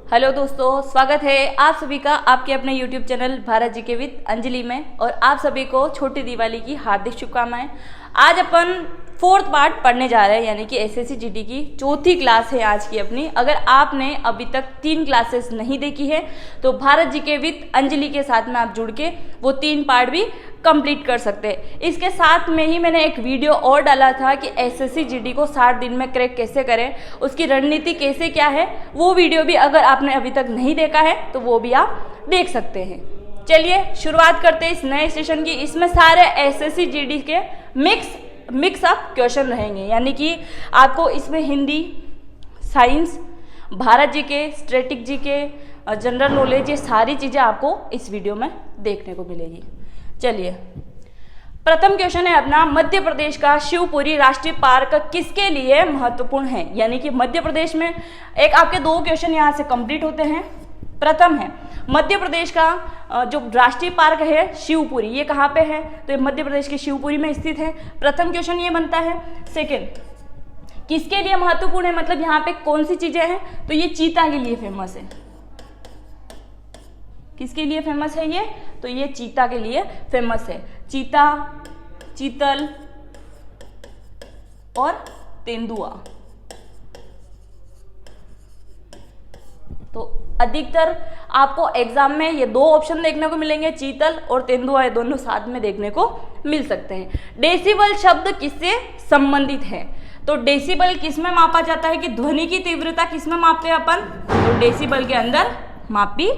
Hello दोस्तों, स्वागत है आप सभी का आपके अपने YouTube चैनल भारत जी के विद अंजलि में। और आप सभी को छोटी दिवाली की हार्दिक शुभकामनाएं। आज अपन फोर्थ पार्ट पढ़ने जा रहे हैं, यानी कि एसएससी जीडी की चौथी क्लास है आज की अपनी। अगर आपने अभी तक 3 क्लासेस नहीं देखी है तो भारत जी के विद अंजलि के साथ में आप जुड़ के वो 3 पार्ट भी कंप्लीट कर सकते हैं। इसके साथ में ही मैंने एक वीडियो और डाला था कि एसएससी जीडी को 60 दिन में क्रैक कैसे करें, उसकी रणनीति कैसे क्या है। वो वीडियो भी अगर आपने अभी तक नहीं देखा है तो वो भी आप देख सकते हैं। चलिए शुरुआत करते हैं इस नए सेशन की। इसमें सारे एसएससी जीडी के मिक्स अप क्वेश्चन रहेंगे, यानी कि आपको इसमें हिंदी, साइंस, भारत जी के, स्टैटिक जी के, जनरल नॉलेज, ये सारी चीज़ें आपको इस वीडियो में देखने को मिलेगी। चलिए, प्रथम क्वेश्चन है अपना, मध्य प्रदेश का शिवपुरी राष्ट्रीय पार्क किसके लिए महत्वपूर्ण है। यानी कि मध्य प्रदेश में एक आपके 2 क्वेश्चन यहाँ से कंप्लीट होते हैं। प्रथम है मध्य प्रदेश का जो राष्ट्रीय पार्क है शिवपुरी, ये कहाँ पे है, तो ये मध्य प्रदेश के शिवपुरी में स्थित है। प्रथम क्वेश्चन ये बनता है। सेकंड, किसके लिए महत्वपूर्ण है, मतलब यहाँ पे कौन सी चीजें हैं, तो ये चीता के लिए फेमस है। किसके लिए फेमस है ये, तो ये चीता के लिए फेमस है। चीता, चीतल और तेंदुआ। तो अधिकतर आपको एग्जाम में ये 2 ऑप्शन देखने को मिलेंगे, चीतल और तेंदुआ, ये दोनों साथ में देखने को मिल सकते हैं। डेसिबल शब्द किससे संबंधित है, तो डेसिबल किस में मापा जाता है कि ध्वनि की तीव्रता किस में मापते हैं अपन, तो डेसिबल के अंदर मापी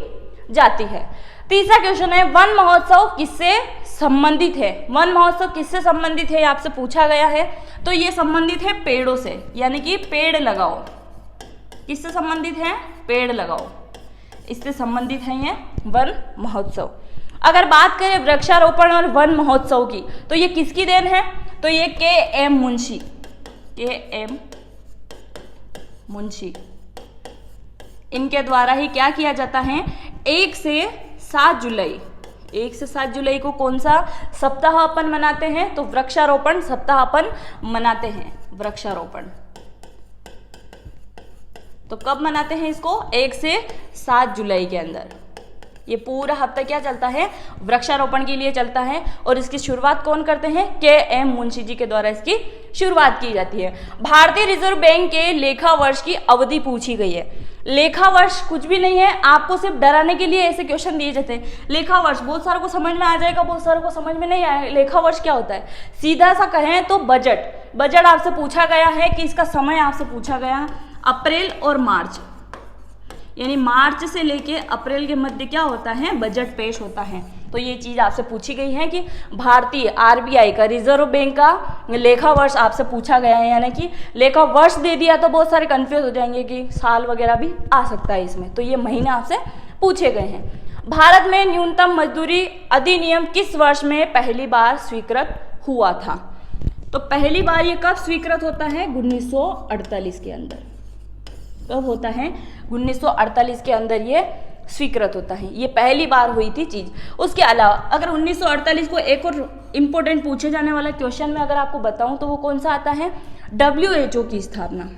जाती है। तीसरा क्वेश्चन है, वन महोत्सव किससे संबंधित है। वन महोत्सव किससे संबंधित है, आपसे पूछा गया है, तो ये संबंधित है पेड़ों से, यानी कि पेड़ लगाओ। किससे संबंधित है, पेड़ लगाओ, इससे संबंधित है ये वन महोत्सव। अगर बात करें वृक्षारोपण और वन महोत्सव की, तो ये किसकी देन है, तो ये के.एम. मुंशी, के.एम. मुंशी, इनके द्वारा ही क्या किया जाता है, 1 से 7 जुलाई को कौन सा सप्ताह अपन मनाते हैं, तो वृक्षारोपण सप्ताह अपन मनाते हैं। वृक्षारोपण तो कब मनाते हैं इसको, 1 से 7 जुलाई के अंदर। ये पूरा हफ्ता क्या चलता है, वृक्षारोपण के लिए चलता है। और इसकी शुरुआत कौन करते हैं, के.एम. मुंशी जी के द्वारा इसकी शुरुआत की जाती है। भारतीय रिजर्व बैंक के लेखा वर्ष की अवधि पूछी गई है। लेखा वर्ष कुछ भी नहीं है, आपको सिर्फ डराने के लिए ऐसे क्वेश्चन दिए जाते हैं। लेखा वर्ष बहुत सारों को समझ में आ जाएगा, बहुत सारों को समझ में नहीं आएगा। लेखा वर्ष क्या होता है, सीधा सा कहें तो बजट आपसे पूछा गया है कि इसका समय आपसे पूछा गया है अप्रैल और मार्च, यानी मार्च से लेके अप्रैल के मध्य क्या होता है, बजट पेश होता है। तो ये चीज आपसे पूछी गई है कि भारतीय आरबीआई का, रिजर्व बैंक का लेखा वर्ष आपसे पूछा गया है। यानी कि लेखा वर्ष दे दिया तो बहुत सारे कंफ्यूज हो जाएंगे कि साल वगैरह भी आ सकता है इसमें, तो ये महीने आपसे पूछे गए हैं। भारत में न्यूनतम मजदूरी अधिनियम किस वर्ष में पहली बार स्वीकृत हुआ था, तो पहली बार ये कब स्वीकृत होता है, 1948 के अंदर। कब होता है, 1948 के अंदर ये स्वीकृत होता है। ये पहली बार हुई थी चीज। उसके अलावा अगर 1948 को एक और इम्पोर्टेंट पूछे जाने वाला क्वेश्चन में अगर आपको बताऊं तो वो कौन सा आता है, WHO की स्थापना।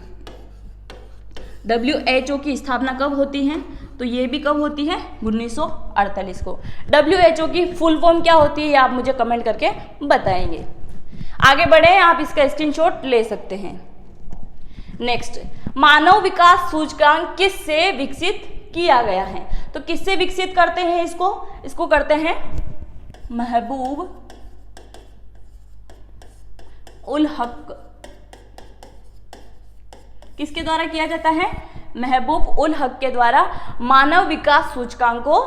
WHO की स्थापना कब होती है, तो ये भी कब होती है, 1948 को। WHO की फुल फॉर्म क्या होती है, ये आप मुझे कमेंट करके बताएंगे। आगे बढ़े, आप इसका स्क्रीनशॉट ले सकते हैं। नेक्स्ट, मानव विकास सूचकांक किससे विकसित किया गया है, तो किससे विकसित करते हैं इसको करते हैं महबूब उल हक। किसके द्वारा किया जाता है, महबूब उल हक के द्वारा मानव विकास सूचकांक को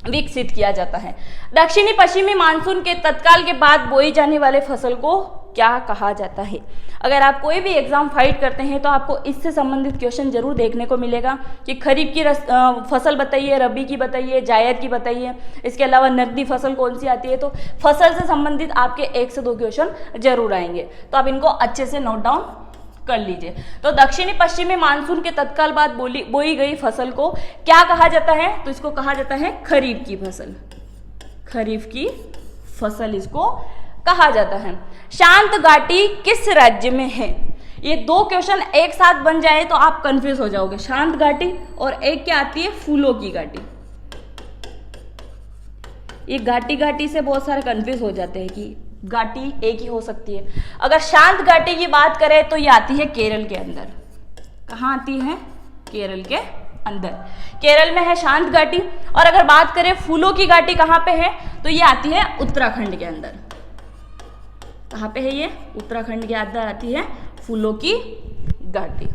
विकसित किया जाता है। दक्षिणी पश्चिमी मानसून के तत्काल के बाद बोई जाने वाले फसल को क्या कहा जाता है। अगर आप कोई भी एग्जाम फाइट करते हैं तो आपको इससे संबंधित क्वेश्चन जरूर देखने को मिलेगा कि खरीफ की फसल बताइए, रबी की बताइए, जायद की बताइए, इसके अलावा नकदी फसल कौन सी आती है। तो फसल से संबंधित आपके 1 से 2 क्वेश्चन जरूर आएंगे, तो आप इनको अच्छे से नोट डाउन कर लीजिए। तो दक्षिणी पश्चिमी मानसून के तत्काल बाद बोई गई फसल को क्या कहा जाता है, तो इसको कहा जाता है खरीफ की फसल। खरीफ की फसल इसको कहा जाता है। शांत घाटी किस राज्य में है, ये दो क्वेश्चन एक साथ बन जाए तो आप कंफ्यूज हो जाओगे। शांत घाटी और एक क्या आती है, फूलों की घाटी। ये घाटी घाटी से बहुत सारे कंफ्यूज हो जाते हैं कि घाटी एक ही हो सकती है। अगर शांत घाटी की बात करें तो ये आती है केरल के अंदर। कहाँ आती है, केरल के अंदर। केरल में है शांत घाटी। और अगर बात करें फूलों की घाटी कहाँ पे है, तो ये आती है उत्तराखंड के अंदर। कहाँ पे है ये, उत्तराखंड के अंदर आती है फूलों की घाटी।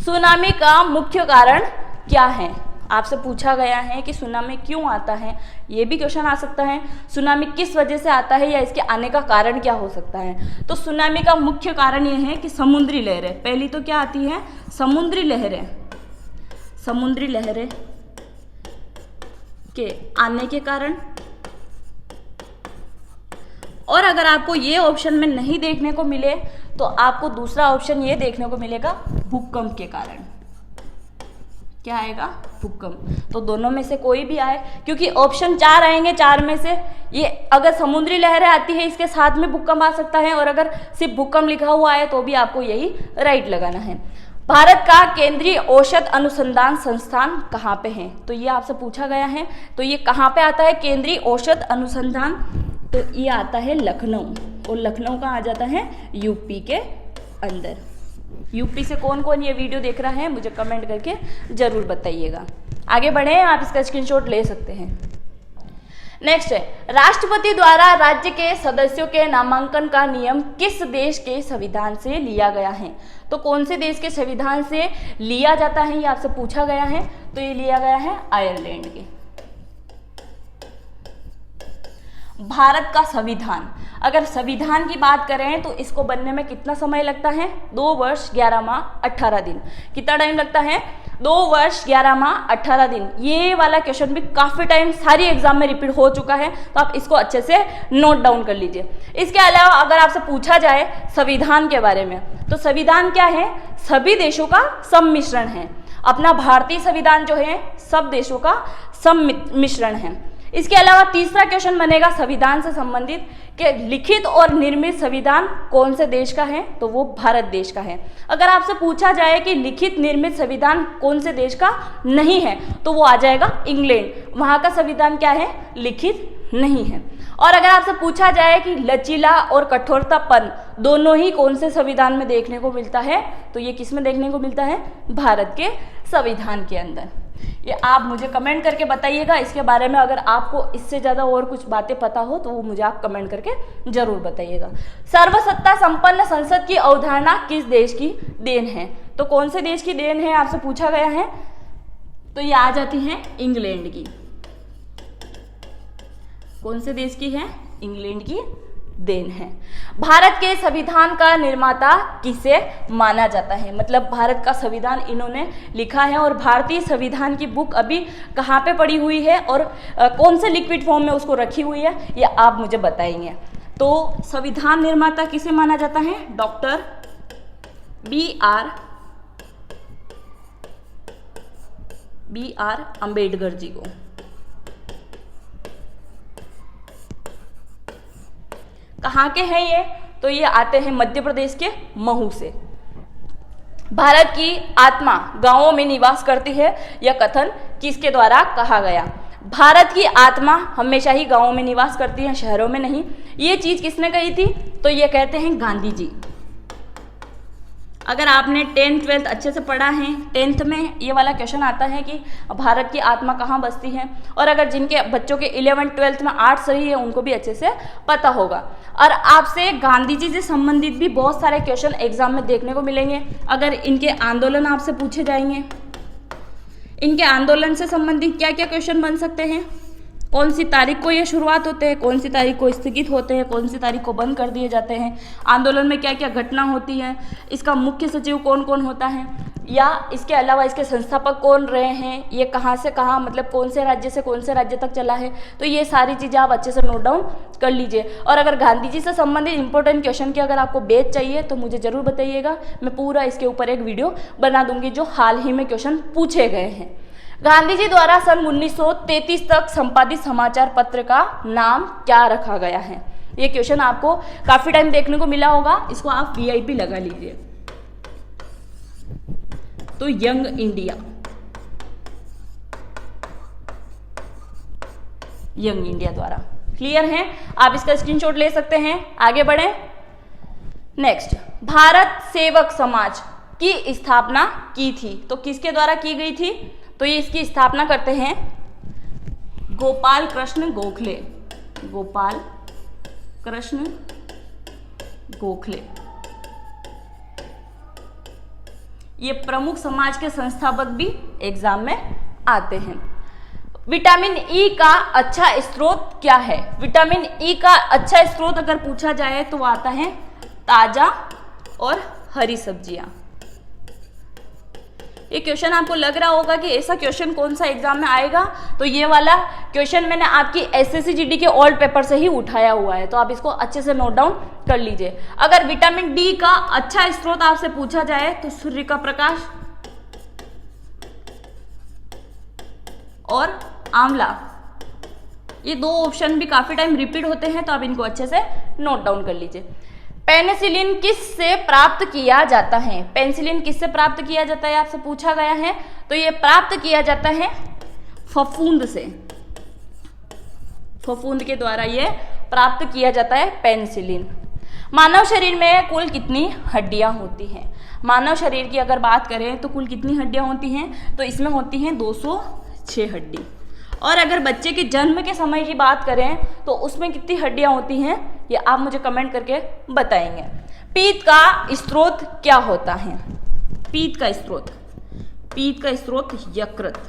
सुनामी का मुख्य कारण क्या है, आपसे पूछा गया है कि सुनामी क्यों आता है, ये भी क्वेश्चन आ सकता है। सुनामी किस वजह से आता है या इसके आने का कारण क्या हो सकता है। तो सुनामी का मुख्य कारण ये है कि समुद्री लहरें, पहली तो क्या आती है, समुद्री लहरें। समुद्री लहरें के आने के कारण, और अगर आपको ये ऑप्शन में नहीं देखने को मिले तो आपको दूसरा ऑप्शन ये देखने को मिलेगा, भूकंप के कारण। क्या आएगा, भूकंप। तो दोनों में से कोई भी आए, क्योंकि ऑप्शन 4 आएंगे, 4 में से ये अगर समुद्री लहरें आती है इसके साथ में भूकंप आ सकता है, और अगर सिर्फ भूकंप लिखा हुआ है तो भी आपको यही राइट लगाना है। भारत का केंद्रीय औषध अनुसंधान संस्थान कहाँ पे है, तो ये आपसे पूछा गया है। तो ये कहाँ पे आता है, केंद्रीय औषध अनुसंधान, तो ये आता है लखनऊ। और लखनऊ कहाँ आ जाता है, यूपी के अंदर। यूपी से कौन कौन ये वीडियो देख रहा है मुझे कमेंट करके जरूर बताइएगा। आगे बढ़े, आप इसका स्क्रीनशॉट ले सकते हैं। नेक्स्ट है, राष्ट्रपति द्वारा राज्य के सदस्यों के नामांकन का नियम किस देश के संविधान से लिया गया है। तो कौन से देश के संविधान से लिया जाता है, ये आपसे पूछा गया है। तो ये लिया गया है आयरलैंड के। भारत का संविधान, अगर संविधान की बात करें तो इसको बनने में कितना समय लगता है, 2 वर्ष 11 माह 18 दिन। कितना टाइम लगता है, 2 वर्ष 11 माह 18 दिन। ये वाला क्वेश्चन भी काफी टाइम सारी एग्जाम में रिपीट हो चुका है, तो आप इसको अच्छे से नोट डाउन कर लीजिए। इसके अलावा अगर आपसे पूछा जाए संविधान के बारे में, तो संविधान क्या है, सभी देशों का सम्मिश्रण है। अपना भारतीय संविधान जो है सब देशों का सम्मिश्रण है। इसके अलावा तीसरा क्वेश्चन बनेगा संविधान से संबंधित कि लिखित और निर्मित संविधान कौन से देश का है, तो वो भारत देश का है। अगर आपसे पूछा जाए कि लिखित निर्मित संविधान कौन से देश का नहीं है, तो वो आ जाएगा इंग्लैंड। वहाँ का संविधान क्या है, लिखित नहीं है। और अगर आपसे पूछा जाए कि लचीला और कठोरतापन दोनों ही कौन से संविधान में देखने को मिलता है, तो ये किस में देखने को मिलता है, भारत के संविधान के अंदर। ये आप मुझे कमेंट करके बताइएगा। इसके बारे में अगर आपको इससे ज़्यादा और कुछ बातें पता हो तो वो मुझे आप कमेंट करके जरूर बताइएगा। सर्वसत्ता संपन्न संसद की अवधारणा किस देश की देन है, तो कौन से देश की देन है आपसे पूछा गया है, तो ये आ जाती है इंग्लैंड की। कौन से देश की है, इंग्लैंड की देन है। भारत के संविधान का निर्माता किसे माना जाता है, मतलब भारत का संविधान इन्होंने लिखा है। और भारतीय संविधान की बुक अभी कहाँ पे पड़ी हुई है और कौन से लिक्विड फॉर्म में उसको रखी हुई है, ये आप मुझे बताएंगे। तो संविधान निर्माता किसे माना जाता है, doctor B are Ambedkar ji को। कहाँ के हैं ये, तो ये आते हैं मध्य प्रदेश के महू से। भारत की आत्मा गांवों में निवास करती है, यह कथन किसके द्वारा कहा गया। भारत की आत्मा हमेशा ही गांवों में निवास करती है, शहरों में नहीं। ये चीज किसने कही थी, तो ये कहते हैं गांधी जी। अगर आपने 10th 12th अच्छे से पढ़ा है, 10th में ये वाला क्वेश्चन आता है कि भारत की आत्मा कहाँ बसती है। और अगर जिनके बच्चों के 11th 12th में आर्ट्स सही है उनको भी अच्छे से पता होगा। और आपसे गांधी जी से संबंधित भी बहुत सारे क्वेश्चन एग्जाम में देखने को मिलेंगे। अगर इनके आंदोलन आपसे पूछे जाएंगे, इनके आंदोलन से संबंधित क्या क्या क्वेश्चन बन सकते हैं, कौन सी तारीख को ये शुरुआत होते हैं, कौन सी तारीख को स्थगित होते हैं, कौन सी तारीख को बंद कर दिए जाते हैं, आंदोलन में क्या क्या घटना होती है, इसका मुख्य सचिव कौन कौन होता है, या इसके अलावा इसके संस्थापक कौन रहे हैं, ये कहाँ से कहाँ, मतलब कौन से राज्य से कौन से राज्य तक चला है। तो ये सारी चीज़ें आप अच्छे से नोट डाउन कर लीजिए। और अगर गांधी जी से संबंधित इंपॉर्टेंट क्वेश्चन की अगर आपको बेच चाहिए तो मुझे ज़रूर बताइएगा, मैं पूरा इसके ऊपर एक वीडियो बना दूंगी जो हाल ही में क्वेश्चन पूछे गए हैं। गांधी जी द्वारा सन 1933 तक संपादित समाचार पत्र का नाम क्या रखा गया है। ये क्वेश्चन आपको काफी टाइम देखने को मिला होगा, इसको आप वीआईपी लगा लीजिए। तो यंग इंडिया, यंग इंडिया द्वारा। क्लियर है? आप इसका स्क्रीनशॉट ले सकते हैं। आगे बढ़े। नेक्स्ट, भारत सेवक समाज की स्थापना की थी, तो किसके द्वारा की गई थी? तो ये इसकी स्थापना करते हैं गोपाल कृष्ण गोखले, गोपाल कृष्ण गोखले। ये प्रमुख समाज के संस्थापक भी एग्जाम में आते हैं। विटामिन ई का अच्छा स्रोत क्या है? विटामिन ई का अच्छा स्रोत अगर पूछा जाए तो आता है ताजा और हरी सब्जियां। ये क्वेश्चन आपको लग रहा होगा कि ऐसा क्वेश्चन कौन सा एग्जाम में आएगा, तो ये वाला क्वेश्चन मैंने आपकी एसएससी जीडी के ओल्ड पेपर से ही उठाया हुआ है, तो आप इसको अच्छे से नोट डाउन कर लीजिए। अगर विटामिन डी का अच्छा स्रोत आपसे पूछा जाए तो सूर्य का प्रकाश और आंवला, ये दो ऑप्शन भी काफी टाइम रिपीट होते हैं, तो आप इनको अच्छे से नोट डाउन कर लीजिए। पेनिसिलिन किससे प्राप्त किया जाता है? पेनिसिलिन किससे प्राप्त किया जाता है आपसे पूछा गया है, तो ये प्राप्त किया जाता है फफूंद से, फफूंद के द्वारा ये प्राप्त किया जाता है पेनिसिलिन। मानव शरीर में कुल कितनी हड्डियां होती हैं? मानव शरीर की अगर बात करें तो कुल कितनी हड्डियां होती हैं? तो इसमें होती हैं 206 हड्डी। और अगर बच्चे के जन्म के समय की बात करें तो उसमें कितनी हड्डियां होती हैं, ये आप मुझे कमेंट करके बताएंगे। पीत का स्रोत क्या होता है? पीत का स्रोत, पीत का स्रोत यकृत।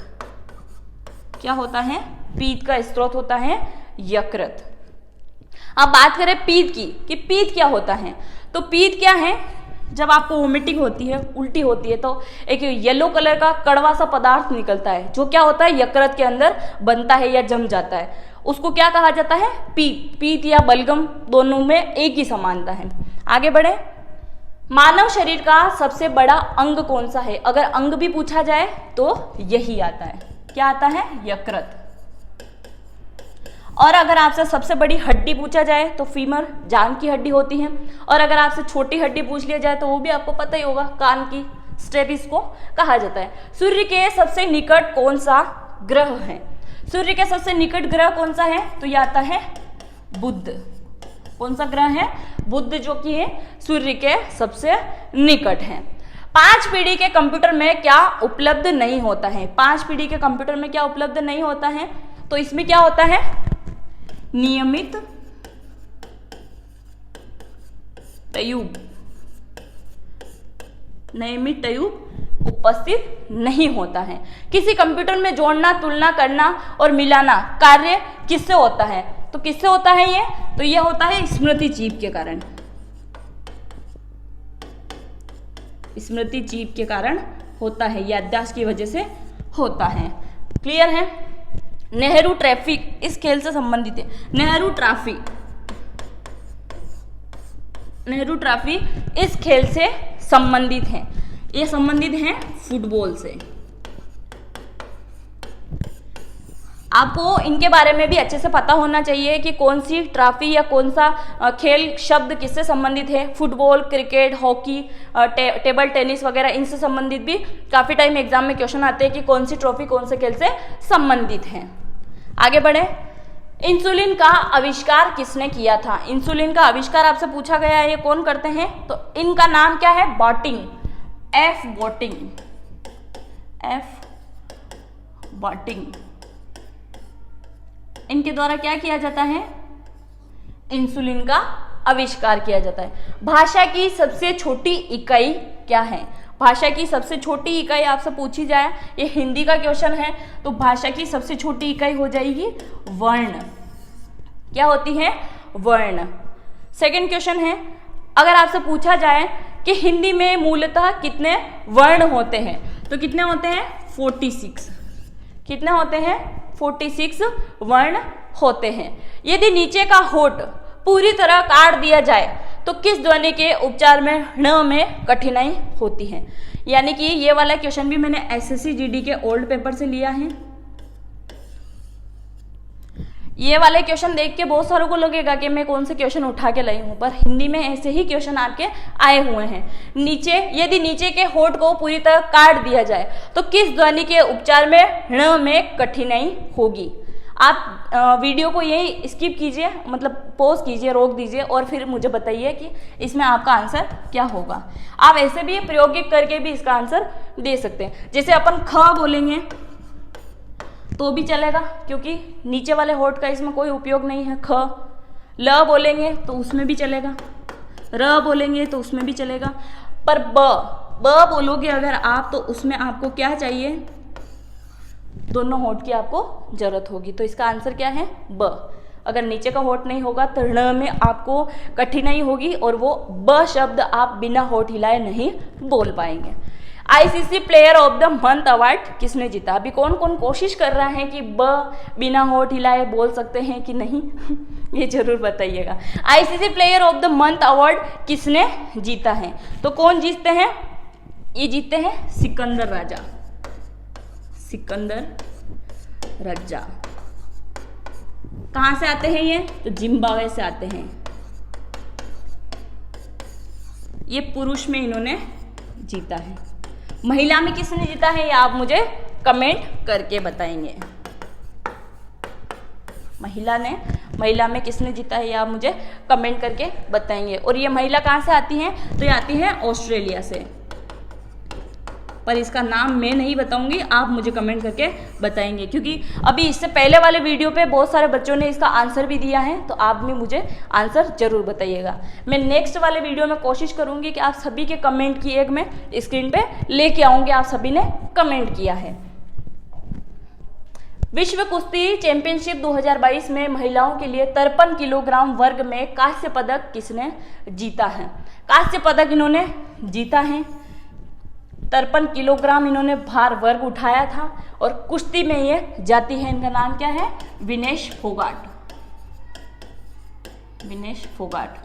क्या होता है? पीत का स्रोत होता है यकृत। अब बात करें पीत की कि पीत क्या होता है, तो पीत क्या है? जब आपको वोमिटिंग होती है, उल्टी होती है, तो एक येलो कलर का कड़वा सा पदार्थ निकलता है, जो क्या होता है यकृत के अंदर बनता है या जम जाता है, उसको क्या कहा जाता है? पीत। पीत या बलगम दोनों में एक ही समानता है। आगे बढ़े। मानव शरीर का सबसे बड़ा अंग कौन सा है? अगर अंग भी पूछा जाए तो यही आता है। क्या आता है? यकृत। और अगर आपसे सबसे बड़ी हड्डी पूछा जाए तो फीमर, जांघ की हड्डी होती है। और अगर आपसे छोटी हड्डी पूछ लिया जाए तो वो भी आपको पता ही होगा, कान की, स्टेपिस को कहा जाता है। सूर्य के सबसे निकट कौन सा ग्रह है? सूर्य के सबसे निकट ग्रह कौन सा है? तो ये आता है बुध। कौन सा ग्रह है? बुध, जो कि है सूर्य के सबसे निकट है। 5 पीढ़ी के कंप्यूटर में क्या उपलब्ध नहीं होता है? 5 पीढ़ी के कंप्यूटर में क्या उपलब्ध नहीं होता है? तो इसमें क्या होता है? नियमित टयूब, नियमित टयूब उपस्थित नहीं होता है। किसी कंप्यूटर में जोड़ना, तुलना करना और मिलाना कार्य किससे होता है? तो किससे होता है ये? तो ये होता है स्मृति चिप के कारण। स्मृति चिप के कारण होता है, याददाश्त की वजह से होता है। क्लियर है? नेहरू ट्रॉफी इस खेल से संबंधित है। नेहरू ट्रॉफी, नेहरू ट्रॉफी इस खेल से संबंधित है। ये संबंधित है फुटबॉल से। आपको इनके बारे में भी अच्छे से पता होना चाहिए कि कौन सी ट्रॉफी या कौन सा खेल शब्द किससे संबंधित है। Football, cricket, hockey, table tennis वगैरह इनसे संबंधित भी काफी टाइम एग्जाम में क्वेश्चन आते हैं कि कौन सी ट्रॉफी कौन से खेल से संबंधित है। आगे बढ़े। इंसुलिन का आविष्कार किसने किया था? इंसुलिन का आविष्कार आपसे पूछा गया है, ये कौन करते हैं? तो इनका नाम क्या है? बॉटिंग, एफ बॉटिंग, एफ बॉटिंग। इनके द्वारा क्या किया जाता है? इंसुलिन का आविष्कार किया जाता है। भाषा की सबसे छोटी इकाई क्या है? भाषा की सबसे छोटी इकाई आपसे पूछी जाए, ये हिंदी का क्वेश्चन है, तो भाषा की सबसे छोटी इकाई हो जाएगी वर्ण। क्या होती है? वर्ण। सेकंड क्वेश्चन है, अगर आपसे पूछा जाए कि हिंदी में मूलतः कितने वर्ण होते हैं, तो कितने होते हैं? 46। कितने होते हैं? 46 वर्ण होते हैं। यदि नीचे का होठ पूरी तरह काट दिया जाए तो किस ध्वनि के उच्चार में ण में कठिनाई होती है? यानी कि ये वाला क्वेश्चन भी मैंने एसएससी जीडी के ओल्ड पेपर से लिया है। ये वाले क्वेश्चन देख के बहुत सारों को लगेगा कि मैं कौन से क्वेश्चन उठा के लाई हूँ, पर हिंदी में ऐसे ही क्वेश्चन आपके आए हुए हैं। नीचे, यदि नीचे के होठ को पूरी तरह काट दिया जाए तो किस ध्वनि के उपचार में ण में कठिनाई होगी। आप वीडियो को यही स्किप कीजिए, मतलब पॉज कीजिए, रोक दीजिए और फिर मुझे बताइए कि इसमें आपका आंसर क्या होगा। आप ऐसे भी प्रायोगिक करके भी इसका आंसर दे सकते हैं। जैसे अपन ख बोलेंगे तो भी चलेगा, क्योंकि नीचे वाले होठ का इसमें कोई उपयोग नहीं है। ख। ल बोलेंगे तो उसमें भी चलेगा, र बोलेंगे तो उसमें भी चलेगा, पर ब बोलोगे अगर आप तो उसमें आपको क्या चाहिए, दोनों होठ की आपको जरूरत होगी। तो इसका आंसर क्या है, ब। अगर नीचे का होठ नहीं होगा तो ण में आपको कठिनाई होगी और वो ब शब्द आप बिना होठ हिलाए नहीं बोल पाएंगे। ICC player of the month award किसने जीता। अभी कौन कौन कोशिश कर रहा है कि ब बिना होठ हिलाए बोल सकते हैं कि नहीं ये जरूर बताइएगा। ICC player of the month award किसने जीता है, तो कौन जीतते हैं, ये जीतते हैं सिकंदर राजा। सिकंदर राजा कहाँ से आते हैं ये, तो जिम्बाब्वे से आते हैं। ये पुरुष में इन्होंने जीता है। महिला में किसने जीता है ये आप मुझे कमेंट करके बताएंगे। महिला में किसने जीता है ये आप मुझे कमेंट करके बताएंगे। और ये महिला कहाँ से आती हैं, तो ये आती है ऑस्ट्रेलिया से, पर इसका नाम मैं नहीं बताऊंगी, आप मुझे कमेंट करके बताएंगे, क्योंकि अभी इससे पहले वाले वीडियो पे बहुत सारे बच्चों ने इसका आंसर भी दिया है, तो आप भी मुझे आंसर जरूर बताइएगा। मैं नेक्स्ट वाले वीडियो में कोशिश करूंगी कि आप सभी के कमेंट की एक मैं स्क्रीन पे लेके आऊंगी, आप सभी ने कमेंट किया है। विश्व कुश्ती चैंपियनशिप 2022 में महिलाओं के लिए 53 किलोग्राम वर्ग में कांस्य पदक किसने जीता है। कांस्य पदक इन्होंने जीता है, 53 किलोग्राम इन्होंने भार वर्ग उठाया था और कुश्ती में ये जाती है। इनका नाम क्या है, विनेश फोगाट। विनेश फोगाट।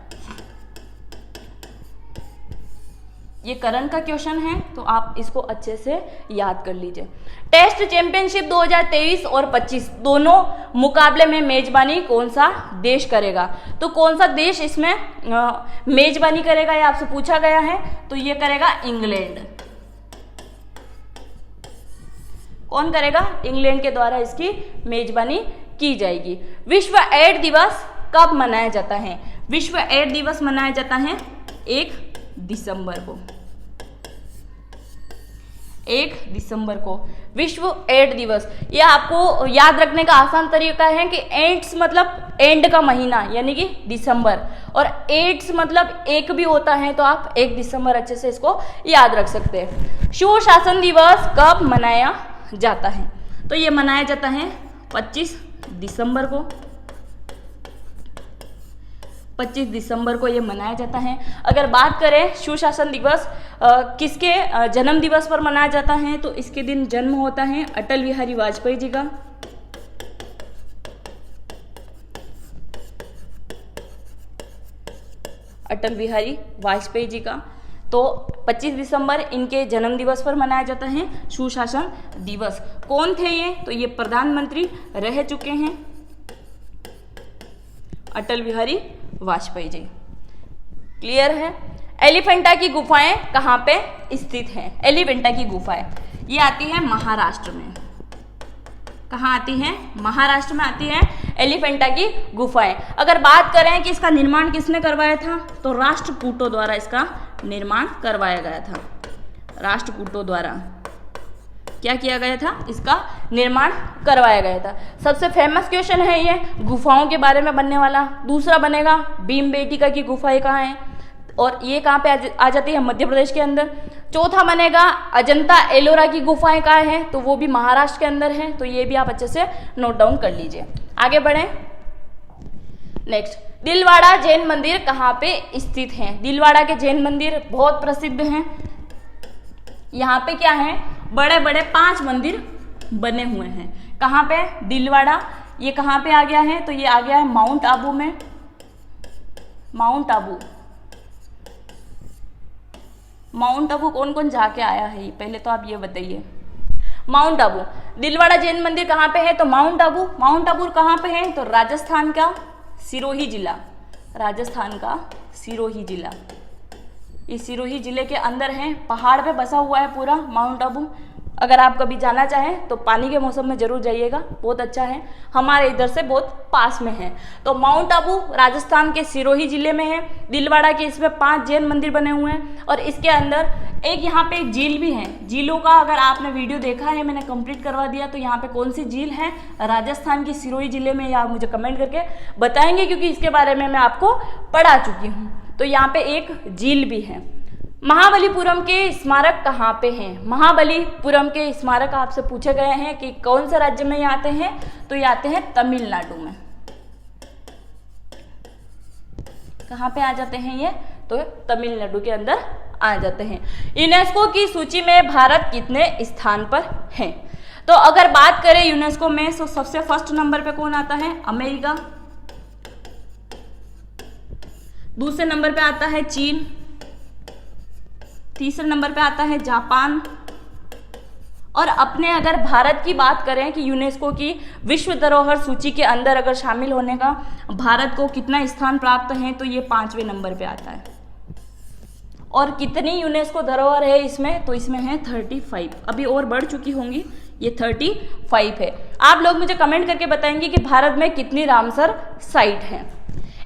ये करंट का क्वेश्चन है, तो आप इसको अच्छे से याद कर लीजिए। टेस्ट चैंपियनशिप 2023 और 25 दोनों मुकाबले में मेजबानी कौन सा देश करेगा, तो कौन सा देश इसमें मेजबानी करेगा ये आपसे पूछा गया है, तो ये करेगा इंग्लैंड। कौन करेगा, इंग्लैंड के द्वारा इसकी मेजबानी की जाएगी। विश्व एड्स दिवस कब मनाया जाता है, विश्व एड्स दिवस मनाया जाता है 1 दिसंबर को। 1 दिसंबर को विश्व एड्स दिवस। ये आपको याद रखने का आसान तरीका है कि एड्स मतलब एंड का महीना यानी कि दिसंबर, और एड्स मतलब एक भी होता है, तो आप 1 दिसंबर अच्छे से इसको याद रख सकते हैं। सुशासन दिवस कब मनाया जाता है, तो ये मनाया जाता है 25 दिसंबर को। 25 दिसंबर को ये मनाया जाता है। अगर बात करें सुशासन दिवस किसके जन्म दिवस पर मनाया जाता है, तो इसके दिन जन्म होता है अटल बिहारी वाजपेयी जी का। अटल बिहारी वाजपेयी जी का, तो 25 दिसंबर इनके जन्म दिवस पर मनाया जाता है सुशासन दिवस। कौन थे ये, तो ये प्रधानमंत्री रह चुके हैं अटल बिहारी वाजपेयी जी। क्लियर है। एलिफेंटा की गुफाएं कहाँ पे स्थित हैं, एलिफेंटा की गुफाएं ये आती है महाराष्ट्र में। कहाँ आती हैं, महाराष्ट्र में आती है एलिफेंटा की गुफाएं। अगर बात करें कि इसका निर्माण किसने करवाया था, तो राष्ट्रकूटों द्वारा इसका निर्माण करवाया गया था। राष्ट्रकूटों द्वारा क्या किया गया था, इसका निर्माण करवाया गया था। सबसे फेमस क्वेश्चन है ये गुफाओं के बारे में बनने वाला। दूसरा बनेगा भीमबेटका की गुफाएं कहाँ हैं, और ये कहाँ पे आ जाती है, मध्य प्रदेश के अंदर। चौथा बनेगा अजंता एलोरा की गुफाएं कहाँ हैं, तो वो भी महाराष्ट्र के अंदर है, तो ये भी आप अच्छे से नोट डाउन कर लीजिए। आगे बढ़ें। नेक्स्ट, दिलवाड़ा जैन मंदिर कहाँ पे स्थित है। दिलवाड़ा के जैन मंदिर बहुत प्रसिद्ध हैं। यहाँ पे क्या है, बड़े बड़े 5 मंदिर बने हुए हैं। कहाँ पे, दिलवाड़ा। ये कहाँ पे आ गया है, तो ये आ गया है माउंट आबू में। माउंट आबू। माउंट आबू कौन कौन जाके आया है, पहले तो आप ये बताइए। माउंट आबू। दिलवाड़ा जैन मंदिर कहाँ पे है? तो माउंट आबू। माउंट आबू कहाँ पे है? तो राजस्थान का सिरोही जिला, राजस्थान का सिरोही जिला। इस सिरोही जिले के अंदर है, पहाड़ पे बसा हुआ है पूरा माउंट आबू। अगर आप कभी जाना चाहें तो पानी के मौसम में जरूर जाइएगा, बहुत अच्छा है, हमारे इधर से बहुत पास में है। तो माउंट आबू राजस्थान के सिरोही जिले में है। दिलवाड़ा के इसमें 5 जैन मंदिर बने हुए हैं और इसके अंदर एक यहाँ पे एक झील भी है। झीलों का अगर आपने वीडियो देखा है, मैंने कंप्लीट करवा दिया, तो यहाँ पे कौन सी झील है राजस्थान की सिरोही जिले में, या आप मुझे कमेंट करके बताएंगे, क्योंकि इसके बारे में मैं आपको पढ़ा चुकी हूँ। तो यहाँ पे एक झील भी है। महाबलीपुरम के स्मारक कहाँ पे हैं? महाबलीपुरम के स्मारक आपसे पूछे गए हैं कि कौन से राज्य में ये आते हैं, तो ये आते हैं तमिलनाडु में। कहाँ पे आ जाते हैं ये? तो तमिलनाडु के अंदर आ जाते हैं। यूनेस्को की सूची में भारत कितने स्थान पर है? तो अगर बात करें यूनेस्को में, तो सबसे फर्स्ट नंबर पे कौन आता है? अमेरिका। दूसरे नंबर पे आता है चीन। तीसरे नंबर पे आता है जापान। और अपने अगर भारत की बात करें कि यूनेस्को की विश्व धरोहर सूची के अंदर अगर शामिल होने का भारत को कितना स्थान प्राप्त है, तो ये 5वें नंबर पे आता है। और कितनी यूनेस्को धरोहर है इसमें? तो इसमें है 35। अभी और बढ़ चुकी होंगी, ये 35 है। आप लोग मुझे कमेंट करके बताएंगे कि भारत में कितनी रामसर साइट है।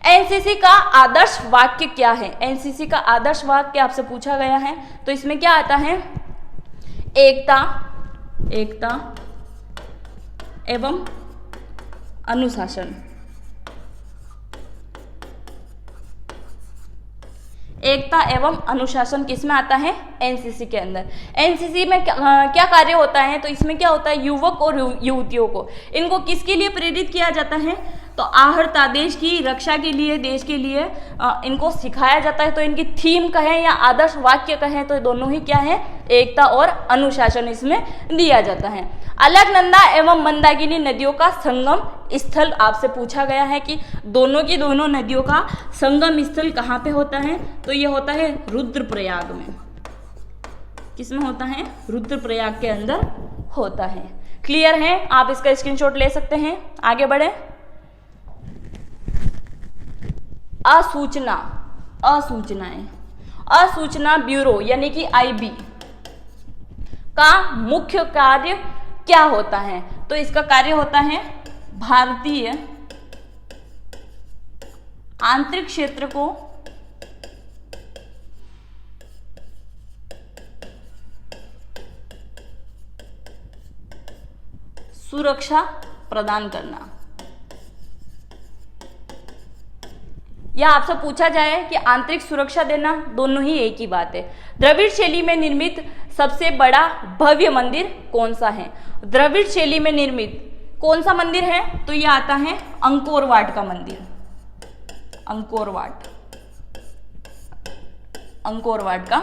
एनसीसी का आदर्श वाक्य क्या है? एनसीसी का आदर्श वाक्य आपसे पूछा गया है, तो इसमें क्या आता है? एकता एवं अनुशासन। एकता एवं अनुशासन किसमें आता है? एनसीसी के अंदर। एनसीसी में क्या कार्य होता है? तो इसमें क्या होता है? युवक और युवतियों को, इनको किसके लिए प्रेरित किया जाता है? तो आहर्ता, देश की रक्षा के लिए, देश के लिए इनको सिखाया जाता है। तो इनकी थीम कहें या आदर्श वाक्य कहें, तो दोनों ही क्या है? एकता और अनुशासन इसमें दिया जाता है। अलकनंदा एवं मंदाकिनी नदियों का संगम स्थल आपसे पूछा गया है कि दोनों की दोनों नदियों का संगम स्थल कहाँ पे होता है? तो ये होता है रुद्रप्रयाग में। किसमें होता है? रुद्रप्रयाग के अंदर होता है। क्लियर है? आप इसका स्क्रीनशॉट ले सकते हैं। आगे बढ़े। असूचना ब्यूरो यानी कि आईबी का मुख्य कार्य क्या होता है? तो इसका कार्य होता है भारतीय आंतरिक क्षेत्र को सुरक्षा प्रदान करना। या आपसे पूछा जाए कि आंतरिक सुरक्षा देना, दोनों ही एक ही बात है। द्रविड़ शैली में निर्मित सबसे बड़ा भव्य मंदिर कौन सा है? द्रविड़ शैली में निर्मित कौन सा मंदिर है? तो ये आता है अंकोर वाट का मंदिर। अंकोर वाट का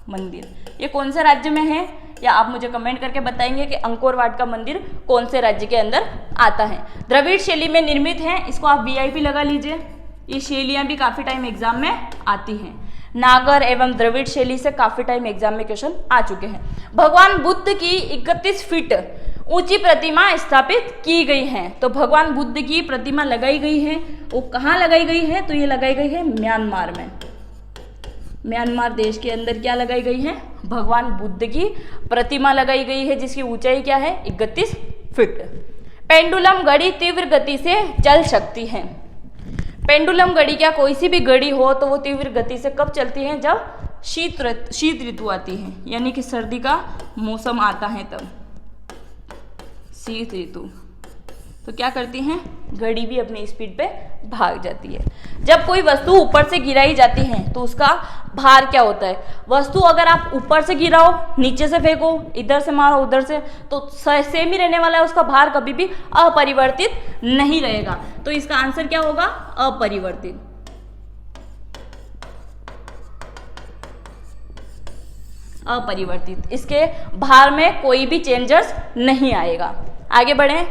मंदिर ये कौन से राज्य में है? या आप मुझे कमेंट करके बताएंगे कि अंकोर वाट का मंदिर कौन से राज्य के अंदर आता है। द्रविड़ शैली में निर्मित है, इसको आप वीआईपी लगा लीजिए। ये शैलियां भी काफी टाइम एग्जाम में आती हैं। नागर एवं द्रविड़ शैली से काफी टाइम एग्जाम में क्वेश्चन आ चुके हैं। भगवान बुद्ध की 31 फीट ऊंची प्रतिमा स्थापित की गई है। तो भगवान बुद्ध की प्रतिमा लगाई गई है, वो कहाँ लगाई गई है? तो ये लगाई गई है म्यांमार में। म्यांमार देश के अंदर क्या लगाई गई है? भगवान बुद्ध की प्रतिमा लगाई गई है, जिसकी ऊंचाई क्या है? 31 फीट। पेंडुलम घड़ी तीव्र गति से चल सकती है। पेंडुलम घड़ी, क्या कोई सी भी घड़ी हो तो वो तीव्र गति से कब चलती है? जब शीत ऋतु आती है, यानी कि सर्दी का मौसम आता है तब शीत ऋतु। तो क्या करती हैं? घड़ी भी अपनी स्पीड पे भाग जाती है। जब कोई वस्तु ऊपर से गिराई जाती है तो उसका भार क्या होता है? वस्तु अगर आप ऊपर से गिराओ, नीचे से फेंको, इधर से मारो, उधर से, तो सेम ही रहने वाला है, उसका भार कभी भी अपरिवर्तित नहीं रहेगा। तो इसका आंसर क्या होगा? अपरिवर्तित। अपरिवर्तित, इसके भार में कोई भी चेंजेस नहीं आएगा। आगे बढ़े।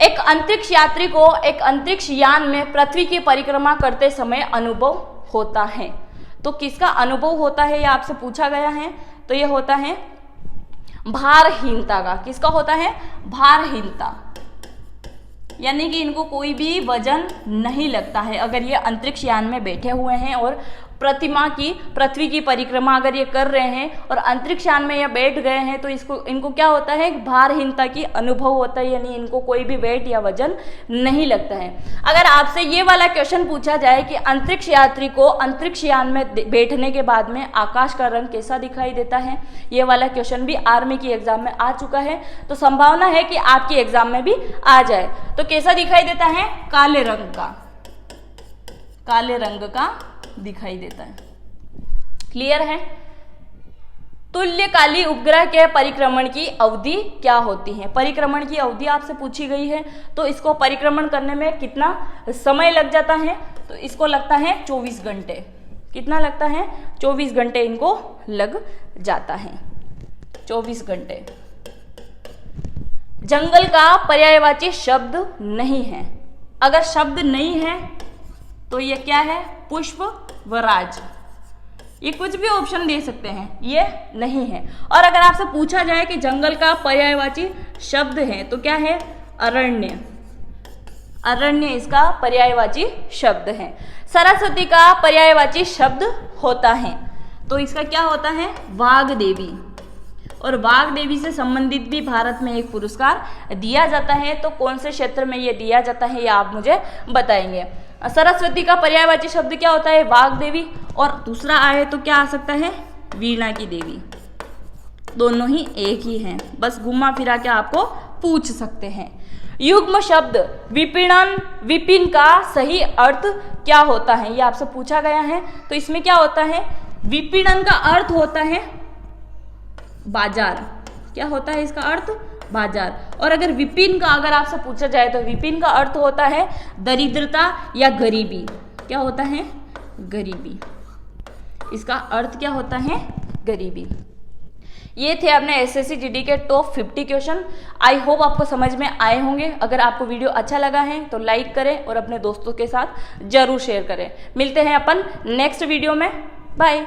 एक अंतरिक्ष यात्री को एक अंतरिक्ष यान में पृथ्वी की परिक्रमा करते समय अनुभव होता है। तो किसका अनुभव होता है, ये आपसे पूछा गया है। तो ये होता है भारहीनता का, किसका होता है? भारहीनता, यानी कि इनको कोई भी वजन नहीं लगता है अगर ये अंतरिक्ष यान में बैठे हुए हैं और पृथ्वी की परिक्रमा अगर ये कर रहे हैं और अंतरिक्ष यान में ये बैठ गए हैं, तो इनको क्या होता है? भारहीनता की अनुभव होता है, यानी इनको कोई भी वेट या वजन नहीं लगता है। अगर आपसे ये वाला क्वेश्चन पूछा जाए कि अंतरिक्ष यात्री को अंतरिक्ष यान में बैठने के बाद में आकाश का रंग कैसा दिखाई देता है, ये वाला क्वेश्चन भी आर्मी की एग्जाम में आ चुका है, तो संभावना है कि आपकी एग्जाम में भी आ जाए। तो कैसा दिखाई देता है? काले रंग का, काले रंग का दिखाई देता है। क्लियर है? तुल्यकाली उपग्रह के परिक्रमण की अवधि क्या होती है? परिक्रमण की अवधि आपसे पूछी गई है, तो इसको परिक्रमण करने में कितना समय लग जाता है? तो इसको लगता है 24 घंटे। कितना लगता है? 24 घंटे इनको लग जाता है, 24 घंटे। जंगल का पर्यायवाची शब्द नहीं है। अगर शब्द नहीं है तो ये क्या है? पुष्प व राज। ये कुछ भी ऑप्शन दे सकते हैं, ये नहीं है। और अगर आपसे पूछा जाए कि जंगल का पर्यायवाची शब्द है तो क्या है? अरण्य। अरण्य इसका पर्यायवाची शब्द है। सरस्वती का पर्यायवाची शब्द होता है, तो इसका क्या होता है? वाग्देवी। और वाग्देवी से संबंधित भी भारत में एक पुरस्कार दिया जाता है, तो कौन से क्षेत्र में ये दिया जाता है ये आप मुझे बताएंगे। सरस्वती का पर्यायवाची शब्द क्या होता है? वाग्देवी। और दूसरा आए तो क्या आ सकता है? वीणा की देवी। दोनों ही एक ही हैं, बस घुमा फिरा के आपको पूछ सकते हैं। युग्म शब्द विपणन, विपिन का सही अर्थ क्या होता है? ये आपसे पूछा गया है, तो इसमें क्या होता है? विपणन का अर्थ होता है बाजार। क्या होता है इसका अर्थ? बाजार। और अगर विपिन का अगर आपसे पूछा जाए तो विपिन का अर्थ होता है दरिद्रता या गरीबी। क्या होता है? गरीबी। इसका अर्थ क्या होता है? गरीबी। ये थे अपने एसएससी जीडी के टॉप 50 क्वेश्चन। आई होप आपको समझ में आए होंगे। अगर आपको वीडियो अच्छा लगा है तो लाइक करें और अपने दोस्तों के साथ जरूर शेयर करें। मिलते हैं अपन नेक्स्ट वीडियो में। बाय।